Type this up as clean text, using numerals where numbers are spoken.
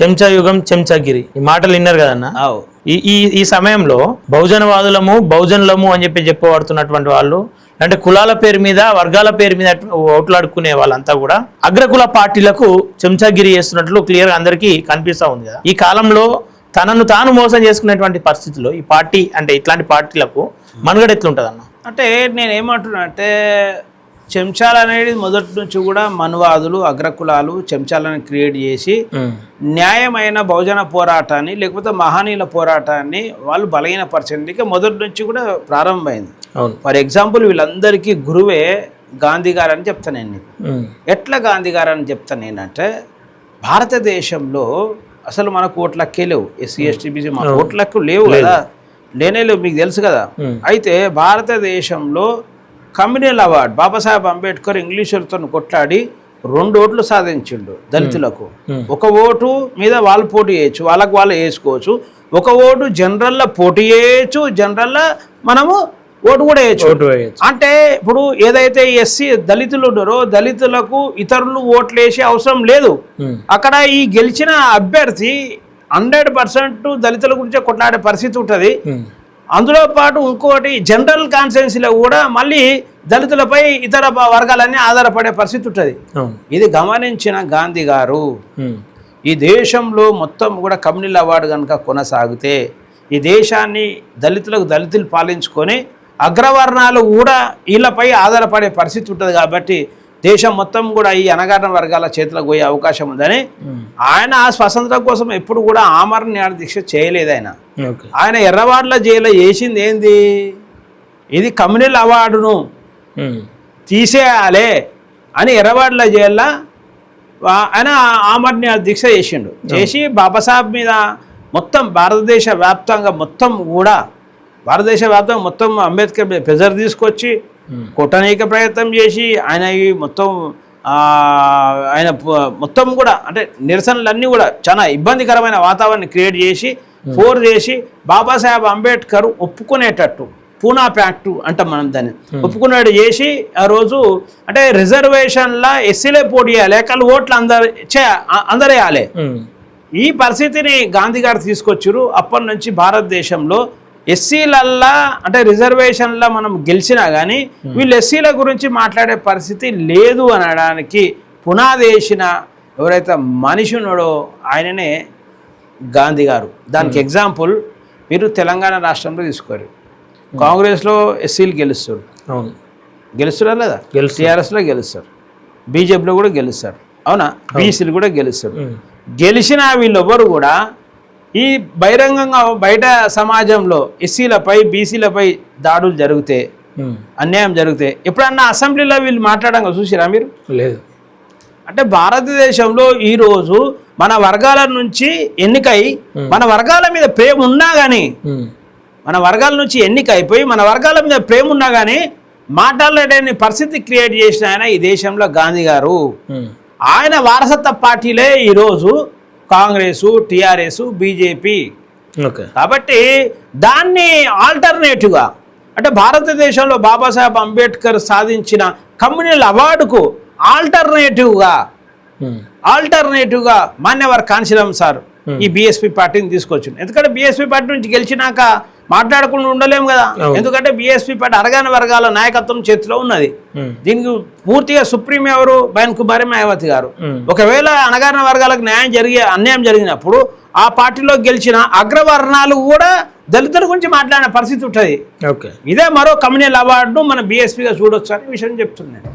చెంచా యుగం చెంచాగిరి ఈ మాటలు విన్నారు కదన్న. ఈ సమయంలో బహుజనవాదులము బహుజనులము అని చెప్పబడుతున్నటువంటి వాళ్ళు అంటే కులాల పేరు మీద వర్గాల పేరు మీద ఓట్లాడుకునే వాళ్ళంతా కూడా అగ్రకుల పార్టీలకు చెంచాగిరి చేస్తున్నట్లు క్లియర్ గా అందరికీ కనిపిస్తా ఉంది కదా. ఈ కాలంలో తనను తాను మోసం చేసుకునేటువంటి పరిస్థితుల్లో ఈ పార్టీ అంటే ఇట్లాంటి పార్టీలకు మనుగడ ఎట్లుంటది అన్న? అంటే నేను ఏమంటున్నా అంటే చెంచాలు అనేది మొదటి నుంచి కూడా మనువాదులు అగ్రకులాలు చెంచాలను క్రియేట్ చేసి న్యాయమైన బహుజన పోరాటాన్ని లేకపోతే మహనీయుల పోరాటాన్ని వాళ్ళు బలహీనపరచడానికి మొదటి నుంచి కూడా ప్రారంభమైంది. ఫర్ ఎగ్జాంపుల్ వీళ్ళందరికీ గురువే గాంధీ గారు అని చెప్తాను నేను. ఎట్లా గాంధీ గారు అని చెప్తాను నేనంటే భారతదేశంలో అసలు మనకు ఓట్లక్కే లేవు. ఎస్సీ ఎస్టీ బీసీ మన ఓట్లకు లేవు కదా, లేనే లేవు, మీకు తెలుసు కదా. అయితే భారతదేశంలో కమ్యూనల్ అవార్డు బాబాసాహెబ్ అంబేద్కర్ ఇంగ్లీషులతో కొట్లాడి 2 ఓట్లు సాధించిండు దళితులకు. 1 ఓటు మీద వాళ్ళు పోటీ చేయొచ్చు, వాళ్ళకు వాళ్ళు వేసుకోవచ్చు. 1 ఓటు జనరల్లో పోటీ చేయొచ్చు, జనరల్లో మనము ఓటు కూడా వేయచ్చు. అంటే ఇప్పుడు ఏదైతే ఎస్సీ దళితులు ఉన్నారో దళితులకు ఇతరులు ఓట్లు వేసే అవసరం లేదు. అక్కడ ఈ గెలిచిన అభ్యర్థి 100% దళితుల గురించే కొట్లాడే పరిస్థితి ఉంటుంది. అందులో పాటు ఇంకోటి జనరల్ కాన్స్టిట్యున్సీలో కూడా మళ్ళీ దళితులపై ఇతర వర్గాలన్నీ ఆధారపడే పరిస్థితి ఉంటుంది. ఇది గమనించిన గాంధీ గారు ఈ దేశంలో మొత్తం కూడా కమ్యూనల్ అవార్డు కనుక కొనసాగితే ఈ దేశాన్ని దళితులు పాలించుకొని అగ్రవర్ణాలు కూడా వీళ్ళపై ఆధారపడే పరిస్థితి ఉంటుంది. కాబట్టి దేశం మొత్తం కూడా ఈ అణగారిన వర్గాల చేతులకు పోయే అవకాశం ఉందని ఆయన ఆ స్వతంత్రం కోసం ఎప్పుడు కూడా ఆమరణ నిరాహార దీక్ష చేయలేదు. ఆయన ఎర్రవాడ్ల జైల్లో చేసింది ఏంది, ఇది కమ్యూనల్ అవార్డును తీసేయాలి అని ఎర్రవాడ్ల జైల్లో ఆయన ఆమరణ నిరాహార దీక్ష చేసి బాబాసాహెబ్ మీద మొత్తం భారతదేశ వ్యాప్తంగా మొత్తం అంబేద్కర్ ప్రెజర్ తీసుకొచ్చి కొట్టనీక ప్రయత్నం చేసి ఆయన మొత్తం కూడా అంటే నిరసనలన్నీ కూడా చాలా ఇబ్బందికరమైన వాతావరణాన్ని క్రియేట్ చేసి ఫోర్స్ చేసి బాబాసాహెబ్ అంబేద్కర్ ఒప్పుకునేటట్టు పూనా ప్యాక్టు అంటాం మనం దాన్ని ఒప్పుకునేట్టు చేసి ఆ రోజు అంటే రిజర్వేషన్ల ఎస్సీలే పోటీ చేయాలి, లేక ఓట్లు అందరేయాలి. ఈ పరిస్థితిని గాంధీ గారు తీసుకొచ్చారు. అప్పటి నుంచి భారతదేశంలో ఎస్సీలల్లా అంటే రిజర్వేషన్లో మనం గెలిచినా కానీ వీళ్ళు ఎస్సీల గురించి మాట్లాడే పరిస్థితి లేదు అనడానికి పునాది వేసిన ఎవరైతే మనిషి ఉన్నాడో ఆయననే గాంధీ గారు. దానికి ఎగ్జాంపుల్ మీరు తెలంగాణ రాష్ట్రంలో తీసుకోరు. కాంగ్రెస్లో ఎస్సీలు గెలుస్తారా లేదా? టీఆర్ఎస్లో గెలుస్తారు, బీజేపీలో కూడా గెలుస్తారు, అవునా? బీసీలు కూడా గెలుస్తారు. గెలిచిన వీళ్ళెవ్వరు కూడా ఈ బహిరంగంగా బయట సమాజంలో ఎస్సీలపై బీసీలపై దాడులు జరిగితే అన్యాయం జరిగితే ఎప్పుడన్నా అసెంబ్లీలో వీళ్ళు మాట్లాడంగా చూసిరా మీరు? లేదు. అంటే భారతదేశంలో ఈరోజు మన వర్గాల నుంచి ఎన్నికై మన వర్గాల మీద ప్రేమ ఉన్నా కానీ మన వర్గాల నుంచి ఎన్నికైపోయి మన వర్గాల మీద ప్రేమ ఉన్నా కానీ మాట్లాడలేని పరిస్థితి క్రియేట్ చేసిన ఆయన ఈ దేశంలో గాంధీ గారు. ఆయన వారసత్వ పార్టీలే ఈరోజు కాంగ్రెసు, టీఆర్ఎస్, బీజేపీ. కాబట్టి దాన్ని ఆల్టర్నేటివ్గా అంటే భారతదేశంలో బాబాసాహెబ్ అంబేద్కర్ సాధించిన కమ్యూనల్ అవార్డుకు ఆల్టర్నేటివ్గా మాన్యవర్ కాంశీరామ్ సార్ ఈ బీఎస్పీ పార్టీని తీసుకొచ్చింది. ఎందుకంటే బీఎస్పీ పార్టీ నుంచి గెలిచినాక మాట్లాడకుండా ఉండలేము కదా. ఎందుకంటే బీఎస్పీ పార్టీ అరగాని వర్గాల నాయకత్వం చేతిలో ఉన్నది. దీనికి పూర్తిగా సుప్రీం ఎవరు? బైన్ కుమారి మాయావతి గారు. ఒకవేళ అణగారిన వర్గాలకు అన్యాయం జరిగినప్పుడు ఆ పార్టీలో గెలిచిన అగ్రవర్ణాలు కూడా దళితుల గురించి మాట్లాడిన పరిస్థితి ఉంటుంది. ఇదే మరో కమ్యూనల్ అవార్డును మన బీఎస్పీగా చూడొచ్చు అనే విషయం చెప్తున్నాను.